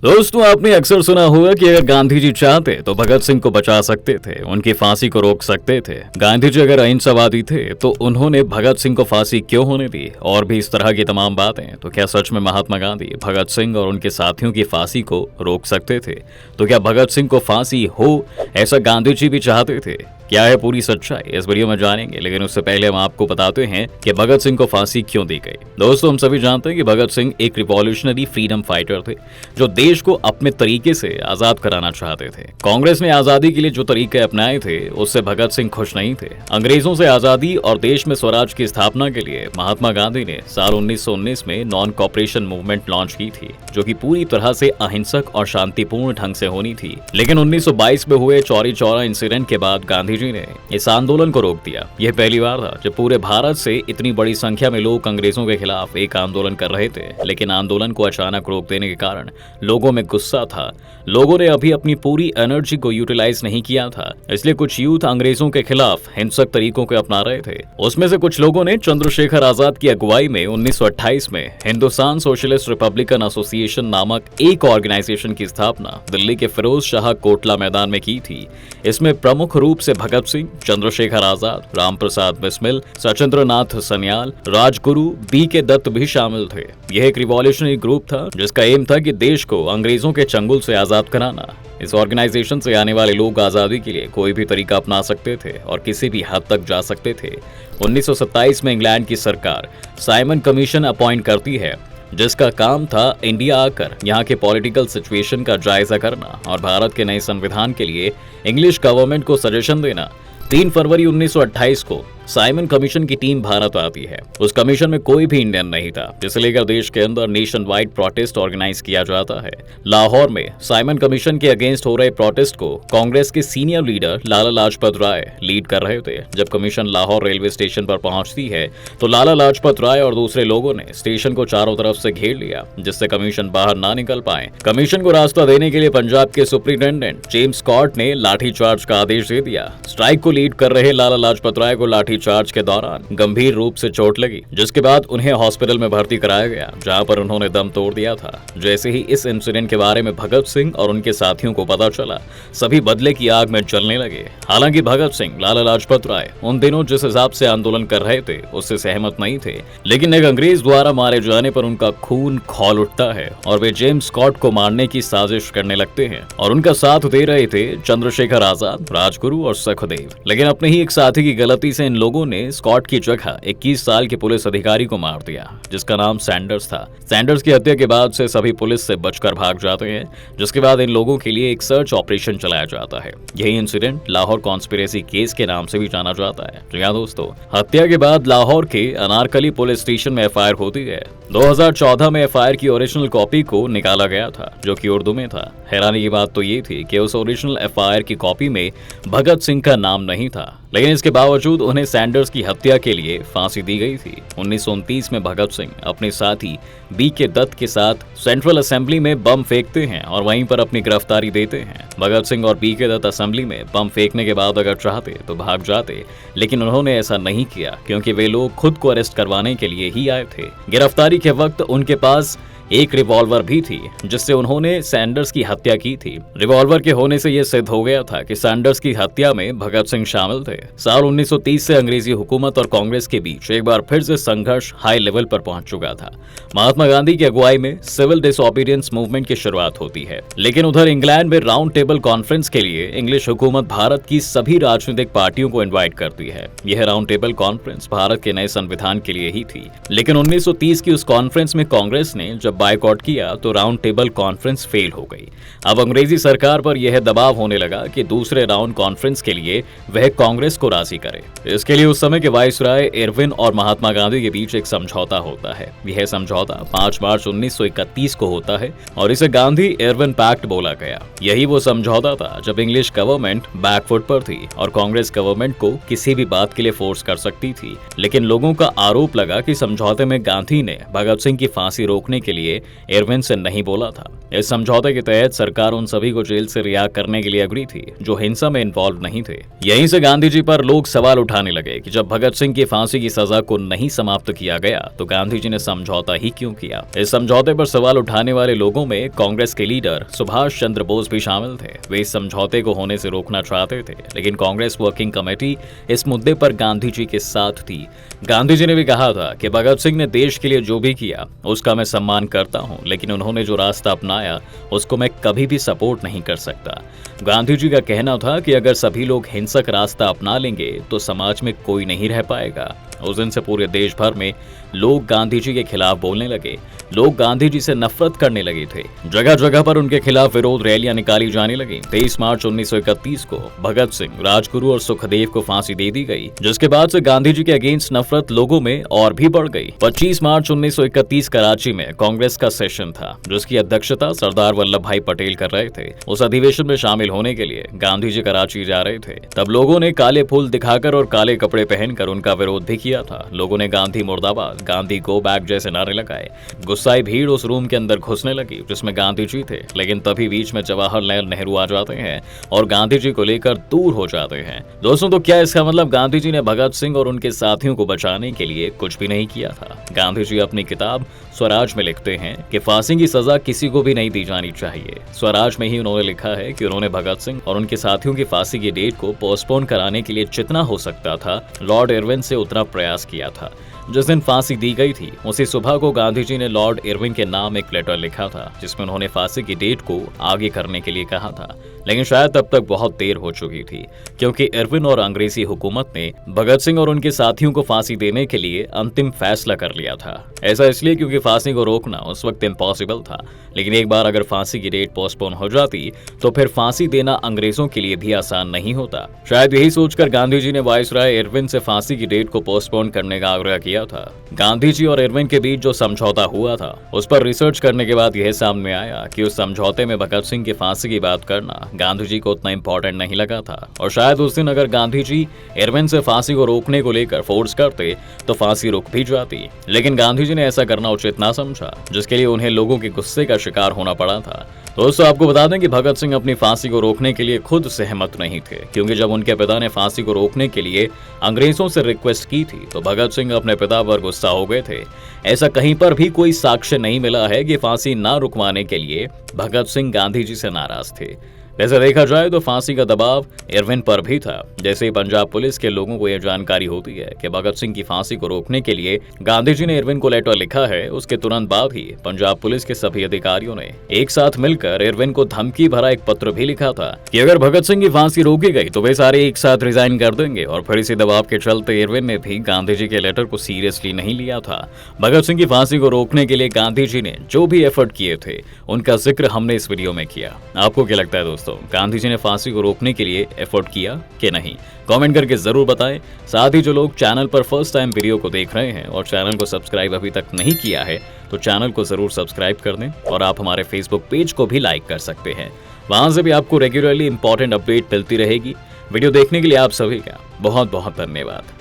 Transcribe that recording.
दोस्तों, आपने अक्सर सुना होगा कि अगर गांधी जी चाहते तो भगत सिंह को बचा सकते थे, उनकी फांसी को रोक सकते थे। गांधी जी अगर अहिंसावादी थे तो उन्होंने भगत सिंह को फांसी क्यों होने दी, और भी इस तरह की तमाम बातें। तो क्या सच में महात्मा गांधी भगत सिंह और उनके साथियों की फांसी को रोक सकते थे? तो क्या भगत सिंह को फांसी हो, ऐसा गांधी जी भी चाहते थे? क्या है पूरी सच्चाई, इस वीडियो में जानेंगे। लेकिन उससे पहले हम आपको बताते हैं कि भगत सिंह को फांसी क्यों दी गई। दोस्तों, हम सभी जानते हैं कि भगत सिंह एक रिवॉल्यूशनरी फ्रीडम फाइटर थे जो देश को अपने तरीके से आजाद कराना चाहते थे। कांग्रेस ने आजादी के लिए जो तरीके अपनाए थे उससे भगत सिंह खुश नहीं थे। अंग्रेजों से आजादी और देश में स्वराज की स्थापना के लिए महात्मा गांधी ने साल 1919 में नॉन कॉपरेशन मूवमेंट लॉन्च की थी, जो कि पूरी तरह से अहिंसक और शांतिपूर्ण ढंग से होनी थी। लेकिन 1922 में हुए चौरी चौरा इंसिडेंट के बाद गांधी जी ने इस आंदोलन को रोक दिया। यह पहली बार था जब पूरे भारत से इतनी बड़ी संख्या में लोग अंग्रेजों के खिलाफ एक आंदोलन कर रहे थे। लेकिन आंदोलन को अचानक रोक देने के कारण लोगों में गुस्सा था। लोगों ने अभी अपनी पूरी एनर्जी को यूटिलाइज नहीं किया था, इसलिए कुछ यूथ अंग्रेजों के खिलाफ हिंसक तरीकों को अपना रहे थे। उसमें से कुछ लोगों ने चंद्रशेखर आजाद की अगुवाई में 1928 में हिंदुस्तान सोशलिस्ट रिपब्लिकन एसोसिएशन नामक एक ऑर्गेनाइजेशन की स्थापना दिल्ली के फिरोज शाह कोटला मैदान में की थी। इसमें प्रमुख रूप से भगत सिंह, चंद्रशेखर आजाद, रामप्रसाद बिस्मिल, सचिंद्र नाथ सन्याल, राजगुरु बी.के. दत्त भी शामिल थे। यह एक रिवॉल्यूशनरी ग्रुप था जिसका एम था कि देश को अंग्रेजों के चंगुल से आजाद कराना। इस ऑर्गेनाइजेशन से आने वाले लोग आजादी के लिए कोई भी तरीका अपना सकते थे और किसी भी हद तक जा सकते थे। 1927 में इंग्लैंड की सरकार साइमन कमीशन अपॉइंट करती है, जिसका काम था इंडिया आकर यहाँ के पॉलिटिकल सिचुएशन का जायजा करना और भारत के नए संविधान के लिए इंग्लिश गवर्नमेंट को सजेशन देना। 3 फरवरी 1928 को साइमन कमीशन की टीम भारत आती है। उस कमीशन में कोई भी इंडियन नहीं था, जिसे लेकर देश के अंदर नेशन वाइड प्रोटेस्ट ऑर्गेनाइज किया जाता है। लाहौर में साइमन कमीशन के अगेंस्ट हो रहे प्रोटेस्ट को कांग्रेस के senior leader Lala Lajpat Rai lead कर रहे थे। जब कमीशन लाहौर रेलवे स्टेशन पर पहुंचती है तो लाला लाजपत राय और दूसरे लोगों ने स्टेशन को चारों तरफ से घेर लिया, जिससे कमीशन बाहर ना निकल पाए। कमीशन को रास्ता देने के लिए पंजाब के सुप्रिंटेंडेंट जेम्स स्कॉट ने लाठीचार्ज का आदेश दे दिया। स्ट्राइक को लीड कर रहे लाला लाजपत राय को लाठी चार्ज के दौरान गंभीर रूप से चोट लगी, जिसके बाद उन्हें हॉस्पिटल में भर्ती कराया गया, जहां पर उन्होंने दम तोड़ दिया था। जैसे ही इस इंसिडेंट के बारे में भगत सिंह और उनके साथियों को पता चला, सभी बदले की आग में जलने लगे। हालांकि भगत सिंह, लाला लाजपत राय उन दिनों जिस हिसाब से आंदोलन कर रहे थे उससे सहमत नहीं थे, लेकिन एक अंग्रेज द्वारा मारे जाने पर उनका खून खौल उठता है और वे जेम्स स्कॉट को मारने की साजिश करने लगते हैं। और उनका साथ दे रहे थे चंद्रशेखर आजाद, राजगुरु और सुखदेव। लेकिन अपने ही एक साथी की गलती से इन लोगों ने स्कॉट की जगह 21 साल के पुलिस अधिकारी को मार दिया, जिसका नाम सैंडर्स था। सैंडर्स की हत्या के बाद से सभी पुलिस से बचकर भाग जाते हैं, जिसके बाद इन लोगों के लिए एक सर्च ऑपरेशन चलाया जाता है। यही इंसिडेंट लाहौर कॉन्स्पिरेसी केस के नाम से भी जाना जाता है। जी हाँ दोस्तों, हत्या के बाद लाहौर के अनारकली पुलिस स्टेशन में एफआईआर होती है। 2014 में एफआईआर की ओरिजिनल कॉपी को निकाला गया था, जो कि उर्दू में था। हैरानी की बात तो ये थी कि उस ओरिजिनल एफआईआर की कॉपी में भगत सिंह का नाम नहीं था, लेकिन इसके बावजूद उन्हें सैंडर्स की हत्या के लिए फांसी दी गई थी। 1929 में भगत सिंह अपने साथी बी.के. दत्त के साथ सेंट्रल असेंबली में बम फेंकते हैं और वहीं पर अपनी गिरफ्तारी देते हैं। भगत सिंह और बी.के. दत्त असेंबली में बम फेंकने के बाद अगर चाहते तो भाग जाते, लेकिन उन्होंने ऐसा नहीं किया क्योंकि वे लोग खुद को अरेस्ट करवाने के लिए ही आए थे। गिरफ्तारी के वक्त उनके पास एक रिवॉल्वर भी थी, जिससे उन्होंने सैंडर्स की हत्या की थी। रिवॉल्वर के होने से यह सिद्ध हो गया था कि सैंडर्स की हत्या में भगत सिंह शामिल थे। साल 1930 से अंग्रेजी हुकूमत और कांग्रेस के बीच एक बार फिर से संघर्ष हाई लेवल पर पहुंच चुका था। महात्मा गांधी की अगुवाई में सिविल डिसओबीडियंस मूवमेंट की शुरुआत होती है, लेकिन उधर इंग्लैंड में राउंड टेबल कॉन्फ्रेंस के लिए इंग्लिश हुकूमत भारत की सभी राजनीतिक पार्टियों को इन्वाइट करती है। यह राउंड टेबल कॉन्फ्रेंस भारत के नए संविधान के लिए ही थी, लेकिन 1930 की उस कॉन्फ्रेंस में कांग्रेस ने जब बायकॉट किया तो राउंड टेबल कॉन्फ्रेंस फेल हो गई। अब अंग्रेजी सरकार पर यह दबाव होने लगा कि दूसरे राउंड कॉन्फ्रेंस के लिए वह कांग्रेस को राजी करे। इसके लिए उस समय के वाइसराय इरविन और महात्मा गांधी के बीच एक समझौता होता है। यह समझौता 5 मार्च 1931 को होता है और इसे गांधी इरविन पैक्ट बोला गया। यही वो समझौता था जब इंग्लिश गवर्नमेंट बैकफुट पर थी और कांग्रेस गवर्नमेंट को किसी भी बात के लिए फोर्स कर सकती थी। लेकिन लोगों का आरोप लगा कि समझौते में गांधी ने भगत सिंह की फांसी रोकने के लिए लिए इरविन से नहीं बोला था। इस समझौते के तहत सरकार उन सभी को जेल से रिहा करने के लिए अग्री थी जो हिंसा में इन्वॉल्व नहीं थे। यहीं से गांधी जी पर लोग सवाल उठाने लगे कि जब भगत सिंह की फांसी की सजा को नहीं समाप्त किया गया तो गांधी जी ने समझौता ही क्यों किया। इस समझौते पर सवाल उठाने वाले लोगों में कांग्रेस के लीडर सुभाष चंद्र बोस भी शामिल थे। वे इस समझौते को होने से रोकना चाहते थे, लेकिन कांग्रेस वर्किंग कमेटी इस मुद्दे पर गांधी जी के साथ थी। गांधी जी ने भी कहा था कि भगत सिंह ने देश के लिए जो भी किया उसका मैं सम्मान करता हूं, लेकिन उन्होंने जो रास्ता अपनाया उसको मैं कभी भी सपोर्ट नहीं कर सकता। गांधी जी का कहना था कि अगर सभी लोग हिंसक रास्ता अपना लेंगे तो समाज में कोई नहीं रह पाएगा। उस दिन से पूरे देश भर में लोग गांधी जी के खिलाफ बोलने लगे। लोग गांधी जी से नफरत करने लगे थे। जगह जगह पर उनके खिलाफ विरोध रैलियां निकाली जाने लगी। 23 मार्च 1931 को भगत सिंह, राजगुरु और सुखदेव को फांसी दे दी गई, जिसके बाद से गांधी जी के अगेंस्ट नफरत लोगों में और भी बढ़ गई। 25 मार्च 1931 कराची में कांग्रेस का सेशन था, जिसकी अध्यक्षता सरदार वल्लभ भाई पटेल कर रहे थे। उस अधिवेशन में शामिल होने के लिए गांधी जी कराची जा रहे थे। तब लोगों ने काले फूल दिखाकर और काले कपड़े पहनकर उनका विरोध भी किया था। लोगों ने गांधी मुर्दाबाद, गांधी गो बैक जैसे नारे लगाए। गुस्साई भीड़ उस रूम के अंदर घुसने लगी जिसमें गांधी जी थे, लेकिन तभी बीच में जवाहरलाल नेहरू आ जाते हैं और गांधी जी को लेकर दूर हो जाते हैं। दोस्तों, तो क्या इसका मतलब गांधी जी ने भगत सिंह और उनके साथियों को बचाने के लिए कुछ भी नहीं किया था? गांधी जी अपनी किताब स्वराज में लिखते हैं कि फांसी की सजा किसी को भी नहीं दी जानी चाहिए। स्वराज में ही उन्होंने लिखा है कि उन्होंने भगत सिंह और उनके साथियों की फांसी की डेट को पोस्टपोन कराने के लिए जितना हो सकता था लॉर्ड इरविन से उतना प्रयास किया था। जिस दिन फांसी दी गई थी उसी सुबह को गांधी जी ने लॉर्ड इरविन के नाम एक लेटर लिखा था, जिसमें उन्होंने फांसी की डेट को आगे करने के लिए कहा था। लेकिन शायद तब तक बहुत देर हो चुकी थी, क्योंकि इरविन और अंग्रेजी हुकूमत ने भगत सिंह और उनके साथियों को फांसी देने के लिए अंतिम फैसला कर लिया था। ऐसा इसलिए क्योंकि फांसी को रोकना उस वक्त इम्पॉसिबल था, लेकिन एक बार अगर फांसी की डेट पोस्टपोन हो जाती तो फिर फांसी देना अंग्रेजों के लिए भी आसान नहीं होता। शायद यही सोचकर गांधी जी ने वायसराय इरविन से फांसी की डेट को पोस्टपोन करने का आग्रह किया था। गांधी जी और इरविन के बीच जो समझौता हुआ था उस पर रिसर्च करने के बाद यह सामने आया कि उस समझौते में भगत सिंह की फांसी की बात करना गांधी जी को उतना इंपॉर्टेंट नहीं लगा था, और शायद उस दिन अगर गांधी जी इरविन से फांसी को रोकने को लेकर फोर्स करते तो फांसी रुक भी जाती। लेकिन गांधी जी ने ऐसा करना उचित ना समझा, जिसके लिए उन्हें लोगों के गुस्से का शिकार होना पड़ा था। दोस्तों, आपको बता दें कि भगत सिंह अपनी फांसी को रोकने के लिए खुद सहमत नहीं थे, क्योंकि जब उनके पिता ने फांसी को रोकने के लिए अंग्रेजों से रिक्वेस्ट की थी तो भगत सिंह अपने पिता पर गुस्सा हो गए थे। ऐसा कहीं पर भी कोई साक्ष्य नहीं मिला है कि फांसी ना रुकवाने के लिए भगत सिंह गांधी जी से नाराज थे। वैसे देखा जाए तो फांसी का दबाव इरविन पर भी था। जैसे ही पंजाब पुलिस के लोगों को यह जानकारी होती है कि भगत सिंह की फांसी को रोकने के लिए गांधी जी ने इरविन को लेटर लिखा है, उसके तुरंत बाद ही पंजाब पुलिस के सभी अधिकारियों ने एक साथ मिलकर इरविन को धमकी भरा एक पत्र भी लिखा था कि अगर भगत सिंह की फांसी रोकी गई तो वे सारे एक साथ रिजाइन कर देंगे। और फिर इसी दबाव के चलते इरविन ने भी गांधी जी के लेटर को सीरियसली नहीं लिया था। भगत सिंह की फांसी को रोकने के लिए गांधी जी ने जो भी एफर्ट किए थे उनका जिक्र हमने इस वीडियो में किया। आपको क्या लगता है दोस्तों, गांधी जी ने फांसी को रोकने के लिए एफर्ट किया कि नहीं? कमेंट करके जरूर बताएं। साथ ही जो लोग चैनल पर फर्स्ट टाइम वीडियो को देख रहे हैं और चैनल को सब्सक्राइब अभी तक नहीं किया है तो चैनल को जरूर सब्सक्राइब कर दें, और आप हमारे फेसबुक पेज को भी लाइक कर सकते हैं। वहां से भी आपको रेगुलरली इंपॉर्टेंट अपडेट मिलती रहेगी। वीडियो देखने के लिए आप सभी का बहुत बहुत धन्यवाद।